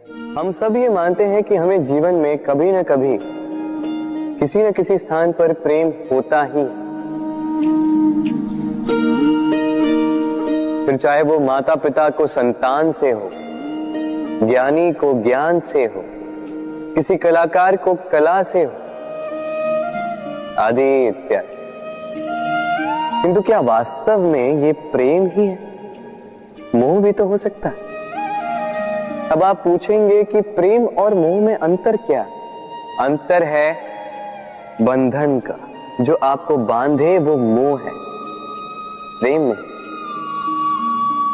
हम सब ये मानते हैं कि हमें जीवन में कभी न कभी किसी न किसी स्थान पर प्रेम होता ही, फिर चाहे वो माता पिता को संतान से हो, ज्ञानी को ज्ञान से हो, किसी कलाकार को कला से हो, आदि इत्यादि। किंतु क्या वास्तव में ये प्रेम ही है? मोह भी तो हो सकता है। अब आप पूछेंगे कि प्रेम और मोह में अंतर क्या? अंतर है बंधन का। जो आपको बांधे वो मोह है, प्रेम नहीं।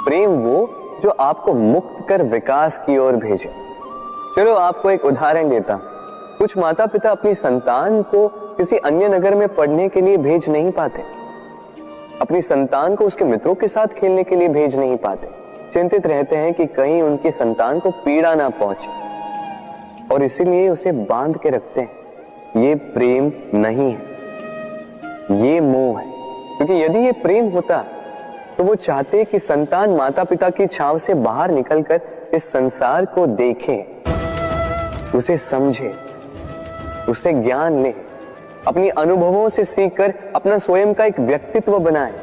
प्रेम वो जो आपको मुक्त कर विकास की ओर भेजे। चलो आपको एक उदाहरण देता हूं। कुछ माता पिता अपनी संतान को किसी अन्य नगर में पढ़ने के लिए भेज नहीं पाते, अपनी संतान को उसके मित्रों के साथ खेलने के लिए भेज नहीं पाते। चिंतित रहते हैं कि कहीं उनकी संतान को पीड़ा ना पहुंचे, और इसीलिए उसे बांध के रखते हैं। ये प्रेम नहीं है, ये मोह है। क्योंकि यदि ये प्रेम होता तो वो चाहते कि संतान माता पिता की छांव से बाहर निकलकर इस संसार को देखे, उसे समझे, उसे ज्ञान ले, अपनी अनुभवों से सीखकर अपना स्वयं का एक व्यक्तित्व बनाए।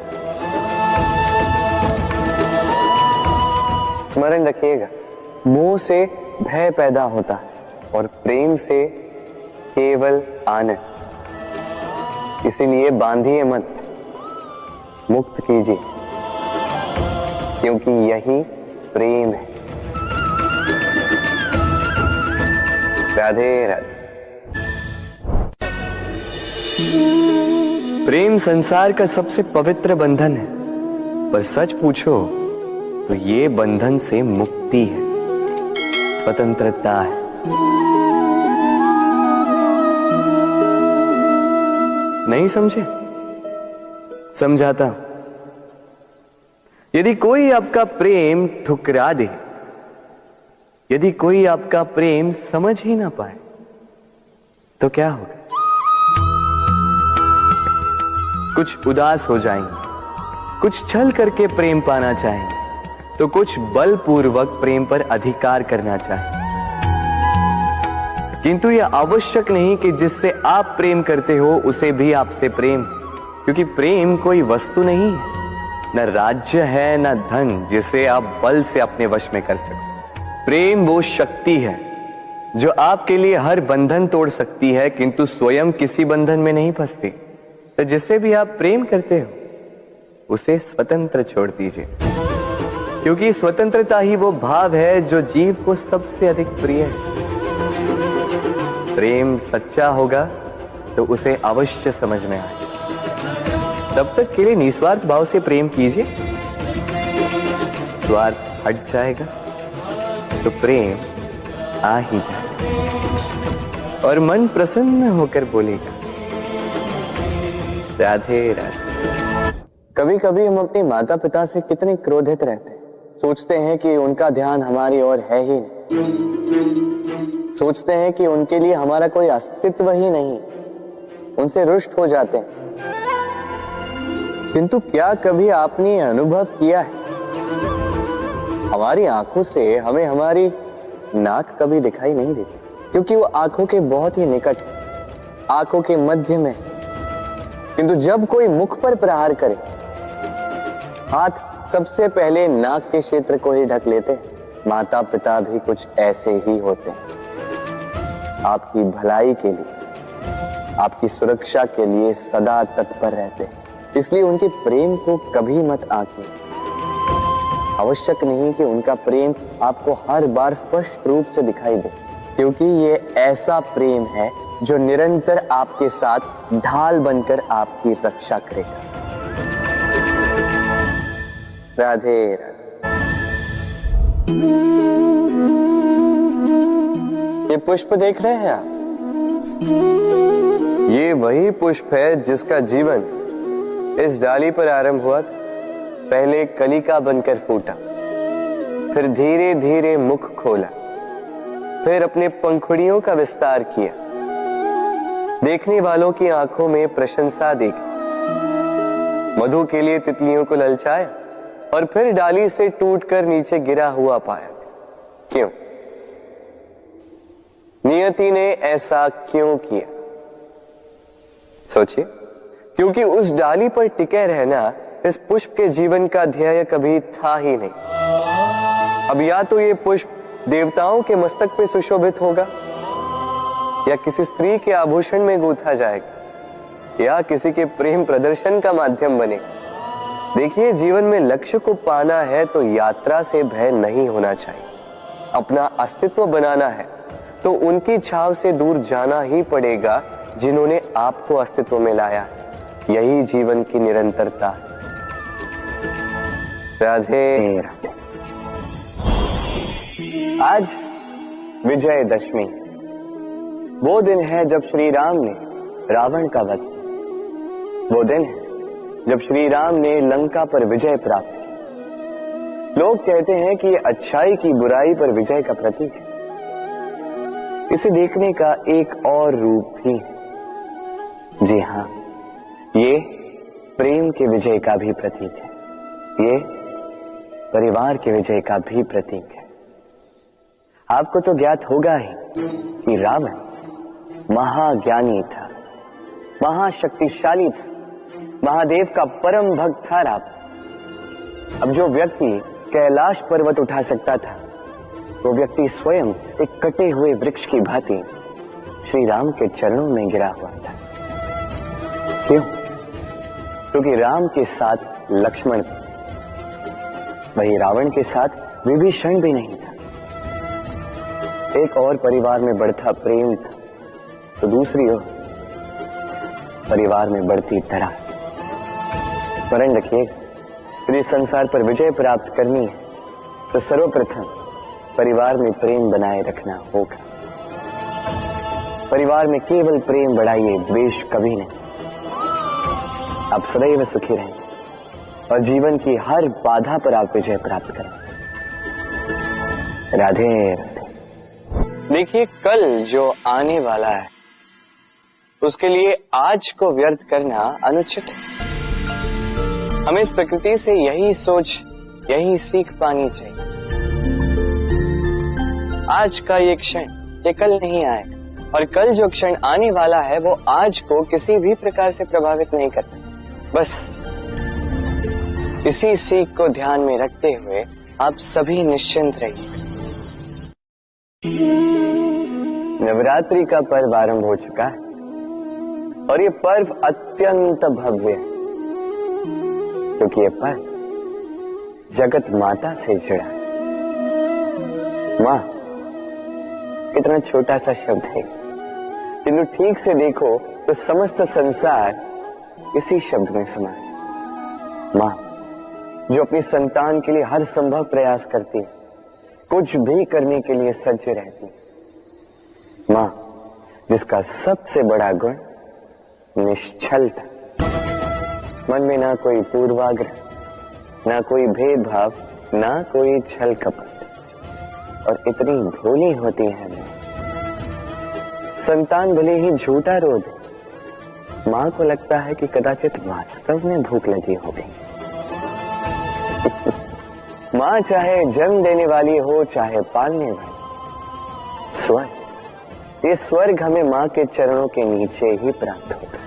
स्मरण रखिएगा, मोह से भय पैदा होता है और प्रेम से केवल आनंद। इसीलिए बांधिए मत, मुक्त कीजिए, क्योंकि यही प्रेम है। राधे राधे। प्रेम संसार का सबसे पवित्र बंधन है, पर सच पूछो तो ये बंधन से मुक्ति है, स्वतंत्रता है। नहीं समझे? समझाता हूं। यदि कोई आपका प्रेम ठुकरा दे, यदि कोई आपका प्रेम समझ ही ना पाए, तो क्या होगा? कुछ उदास हो जाएंगे, कुछ छल करके प्रेम पाना चाहेंगे, तो कुछ बलपूर्वक प्रेम पर अधिकार करना चाहेंगे। किंतु यह आवश्यक नहीं कि जिससे आप प्रेम करते हो उसे भी आपसे प्रेम, क्योंकि प्रेम कोई वस्तु नहीं है, न राज्य है, न धन जिसे आप बल से अपने वश में कर सको। प्रेम वो शक्ति है जो आपके लिए हर बंधन तोड़ सकती है, किंतु स्वयं किसी बंधन में नहीं फंसती। तो जिससे भी आप प्रेम करते हो उसे स्वतंत्र छोड़ दीजिए, क्योंकि स्वतंत्रता ही वो भाव है जो जीव को सबसे अधिक प्रिय है। प्रेम सच्चा होगा तो उसे अवश्य समझ में आए। तब तक के लिए निस्वार्थ भाव से प्रेम कीजिए, स्वार्थ हट जाएगा तो प्रेम आ ही जाएगा और मन प्रसन्न होकर बोलेगा राधे राधे। कभी कभी हम अपने माता पिता से कितने क्रोधित रहते हैं। सोचते हैं कि उनका ध्यान हमारी ओर है ही नहीं, सोचते हैं कि उनके लिए हमारा कोई अस्तित्व ही नहीं, उनसे रुष्ट हो जाते हैं। किंतु क्या कभी आपने अनुभव किया है, हमारी आंखों से हमें हमारी नाक कभी दिखाई नहीं देती, क्योंकि वो आंखों के बहुत ही निकट है, आंखों के मध्य में। किंतु जब कोई मुख पर प्रहार करे, हाथ सबसे पहले नाक के क्षेत्र को ही ढक लेते हैं। माता पिता भी कुछ ऐसे ही होते हैं, आपकी भलाई के लिए, आपकी सुरक्षा के लिए सदा तत्पर रहते हैं। इसलिए उनके प्रेम को कभी मत आंकिए। आवश्यक नहीं कि उनका प्रेम आपको हर बार स्पष्ट रूप से दिखाई दे, क्योंकि ये ऐसा प्रेम है जो निरंतर आपके साथ ढाल बनकर आपकी रक्षा करेगा। राधे राधे। ये पुष्प देख रहे हैं आप, ये वही पुष्प है जिसका जीवन इस डाली पर आरंभ हुआ था। पहले कलिका बनकर फूटा, फिर धीरे धीरे मुख खोला, फिर अपने पंखुड़ियों का विस्तार किया, देखने वालों की आंखों में प्रशंसा देखी, मधु के लिए तितलियों को ललचाया और फिर डाली से टूटकर नीचे गिरा हुआ पाया। क्यों? नियति ने ऐसा क्यों किया? सोचिए, क्योंकि उस डाली पर टिके रहना इस पुष्प के जीवन का ध्येय कभी था ही नहीं। अब या तो ये पुष्प देवताओं के मस्तक पे सुशोभित होगा, या किसी स्त्री के आभूषण में गूंथा जाएगा, या किसी के प्रेम प्रदर्शन का माध्यम बनेगा। देखिए, जीवन में लक्ष्य को पाना है तो यात्रा से भय नहीं होना चाहिए। अपना अस्तित्व बनाना है तो उनकी छाव से दूर जाना ही पड़ेगा जिन्होंने आपको अस्तित्व में लाया। यही जीवन की निरंतरता है। राधे राधे। आज विजयदशमी, वो दिन है जब श्री राम ने रावण का वध किया। वो दिन है जब श्री राम ने लंका पर विजय प्राप्त की। लोग कहते हैं कि ये अच्छाई की बुराई पर विजय का प्रतीक है। इसे देखने का एक और रूप भी है। जी हां, ये प्रेम के विजय का भी प्रतीक है। ये परिवार के विजय का भी प्रतीक है। आपको तो ज्ञात होगा ही कि रावण महाज्ञानी था, महाशक्तिशाली था, महादेव का परम भक्त था रावण। अब जो व्यक्ति कैलाश पर्वत उठा सकता था, वो व्यक्ति स्वयं एक कटे हुए वृक्ष की भांति श्री राम के चरणों में गिरा हुआ था। क्यों? क्योंकि राम के साथ लक्ष्मण थे, वही रावण के साथ विभीषण भी नहीं था। एक और परिवार में बढ़ता प्रेम था, तो दूसरी ओर परिवार में बढ़ती तरह। स्मरण रखिए, यदि संसार पर विजय प्राप्त करनी है तो सर्वप्रथम परिवार में प्रेम बनाए रखना होगा। परिवार में केवल प्रेम बढ़ाइए, द्वेष कभी नहीं। आप सदैव सुखी रहें और जीवन की हर बाधा पर आप विजय प्राप्त करें। राधे राधे। देखिए, कल जो आने वाला है उसके लिए आज को व्यर्थ करना अनुचित है। हमें इस प्रकृति से यही सोच, यही सीख पानी चाहिए। आज का ये क्षण ये कल नहीं आएगा, और कल जो क्षण आने वाला है वो आज को किसी भी प्रकार से प्रभावित नहीं करता। बस इसी सीख को ध्यान में रखते हुए आप सभी निश्चिंत रहिए। नवरात्रि का पर्व आरंभ हो चुका है और ये पर्व अत्यंत भव्य है, क्योंकि ये पर्व जगत माता से जुड़ा है। मां इतना छोटा सा शब्द है, किंतु ठीक से देखो तो समस्त संसार इसी शब्द में समा है। मां जो अपनी संतान के लिए हर संभव प्रयास करती है, कुछ भी करने के लिए सज्ज रहती है। मां जिसका सबसे बड़ा गुण निश्चलता, मन में ना कोई पूर्वाग्रह, ना कोई भेदभाव, ना कोई छल कपट, और इतनी भोली होती है मां। संतान भले ही झूठा रो दे, मां को लगता है कि कदाचित वास्तव में भूख लगी होगी। मां चाहे जन्म देने वाली हो, चाहे पालने वाली, स्वर्ग, ये स्वर्ग हमें मां के चरणों के नीचे ही प्राप्त होता है।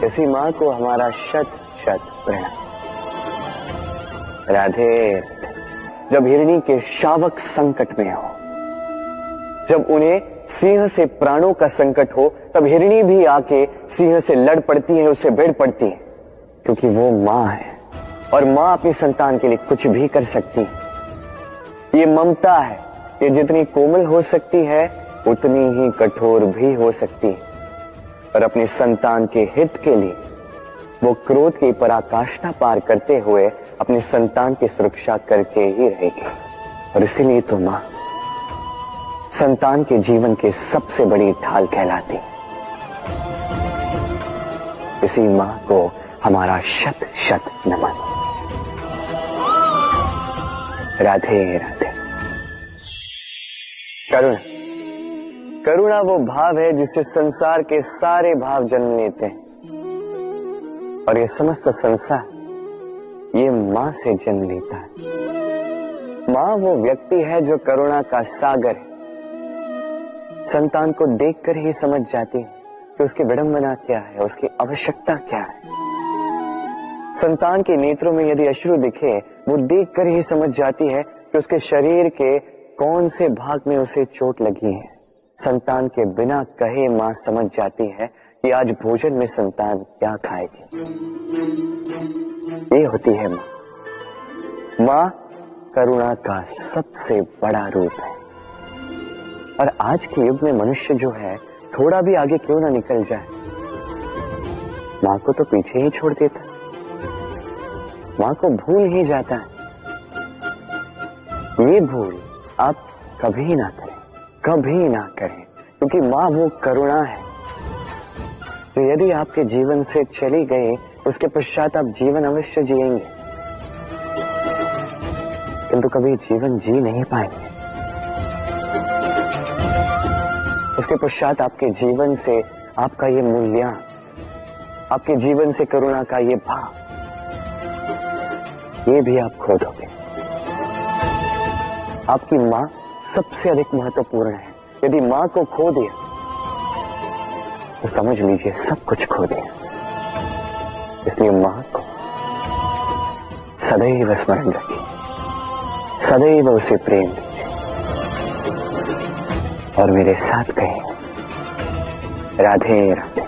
इसी मां को हमारा शत शत प्रणाम। राधे राधे। जब हिरणी के शावक संकट में हो, जब उन्हें सिंह से प्राणों का संकट हो, तब हिरणी भी आके सिंह से लड़ पड़ती है, उससे भिड़ पड़ती है, क्योंकि वो मां है और मां अपनी संतान के लिए कुछ भी कर सकती है। ये ममता है, ये जितनी कोमल हो सकती है उतनी ही कठोर भी हो सकती है, और अपनी संतान के हित के लिए वो क्रोध की पराकाष्ठा पार करते हुए अपनी संतान की सुरक्षा करके ही रहेगी। और इसीलिए तो मां संतान के जीवन की सबसे बड़ी ढाल कहलाती। इसी मां को हमारा शत शत नमन। राधे राधे। करुणा, करुणा वो भाव है जिससे संसार के सारे भाव जन्म लेते हैं, और ये समस्त संसार ये मां से जन्म लेता है। मां वो व्यक्ति है जो करुणा का सागर है, संतान को देखकर ही समझ जाती है कि उसकी विडंबना क्या है, उसकी आवश्यकता क्या है। संतान के नेत्रों में यदि अश्रु दिखे, वो देखकर ही समझ जाती है कि उसके शरीर के कौन से भाग में उसे चोट लगी है। संतान के बिना कहे मां समझ जाती है कि आज भोजन में संतान क्या खाएगी। ये होती है मां। मां करुणा का सबसे बड़ा रूप है। और आज के युग में मनुष्य जो है, थोड़ा भी आगे क्यों ना निकल जाए, मां को तो पीछे ही छोड़ देता, मां को भूल ही जाता है। ये भूल आप कभी ना करें, कभी ना करें, क्योंकि मां वो करुणा है तो यदि आपके जीवन से चली गई, उसके पश्चात आप जीवन अवश्य जिएंगे, किंतु कभी जीवन जी नहीं पाएंगे। उसके पश्चात आपके जीवन से आपका ये मूल्यांकन, आपके जीवन से करुणा का ये भाव, ये भी आप खो दोगे। आपकी मां सबसे अधिक महत्वपूर्ण है। यदि मां को खो दिया तो समझ लीजिए सब कुछ खो दिया। इसलिए मां को सदैव स्मरण रखिए, सदैव उसे प्रेम दीजिए और मेरे साथ कहें राधे राधे।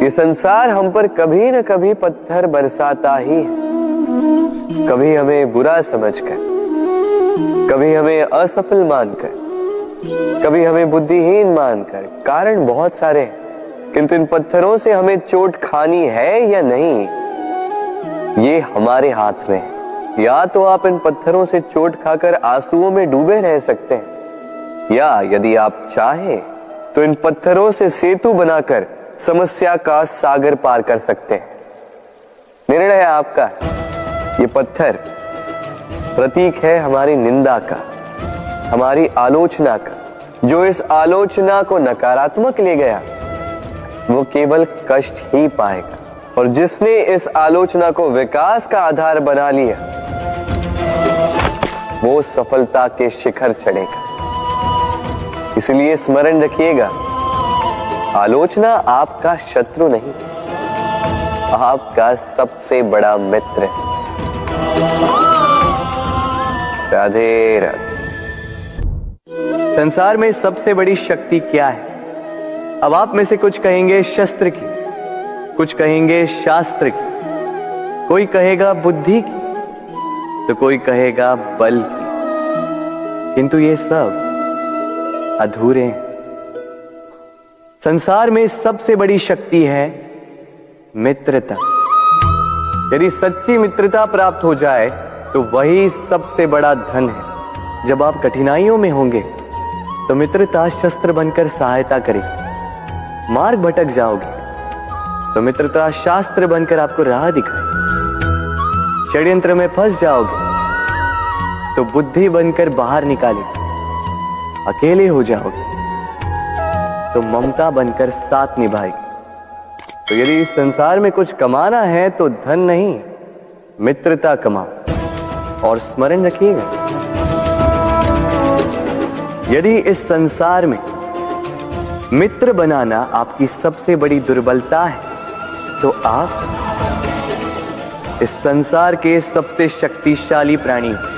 ये संसार हम पर कभी न कभी पत्थर बरसाता ही है। कभी हमें बुरा समझकर, कभी हमें असफल मानकर, कभी हमें बुद्धिहीन मानकर। कारण बहुत सारे हैं, किंतु इन पत्थरों से हमें चोट खानी है या नहीं, ये हमारे हाथ में है। या तो आप इन पत्थरों से चोट खाकर आंसुओं में डूबे रह सकते हैं, या यदि आप चाहें तो इन पत्थरों से सेतु बनाकर समस्या का सागर पार कर सकते हैं। निर्णय है आपका। ये पत्थर प्रतीक है हमारी निंदा का, हमारी आलोचना का। जो इस आलोचना को नकारात्मक ले गया, वो केवल कष्ट ही पाएगा, और जिसने इस आलोचना को विकास का आधार बना लिया, वो सफलता के शिखर चढ़ेगा। इसलिए स्मरण रखिएगा, आलोचना आपका शत्रु नहीं, आपका सबसे बड़ा मित्र है। राधे राधे। संसार में सबसे बड़ी शक्ति क्या है? अब आप में से कुछ कहेंगे शस्त्र की, कुछ कहेंगे शास्त्र की, कोई कहेगा बुद्धि की, तो कोई कहेगा बल की, किंतु ये सब अधूरे हैं। संसार में सबसे बड़ी शक्ति है मित्रता। यदि सच्ची मित्रता प्राप्त हो जाए तो वही सबसे बड़ा धन है। जब आप कठिनाइयों में होंगे तो मित्रता शस्त्र बनकर सहायता करेगी। मार्ग भटक जाओगे तो मित्रता शास्त्र बनकर आपको राह दिखाएगी। षड्यंत्र में फंस जाओगे तो बुद्धि बनकर बाहर निकालेगी। अकेले हो जाओगे तो ममता बनकर साथ निभाएगी। तो यदि इस संसार में कुछ कमाना है तो धन नहीं, मित्रता कमाओ। और स्मरण रखिएगा, यदि इस संसार में मित्र बनाना आपकी सबसे बड़ी दुर्बलता है, तो आप इस संसार के सबसे शक्तिशाली प्राणी हैं।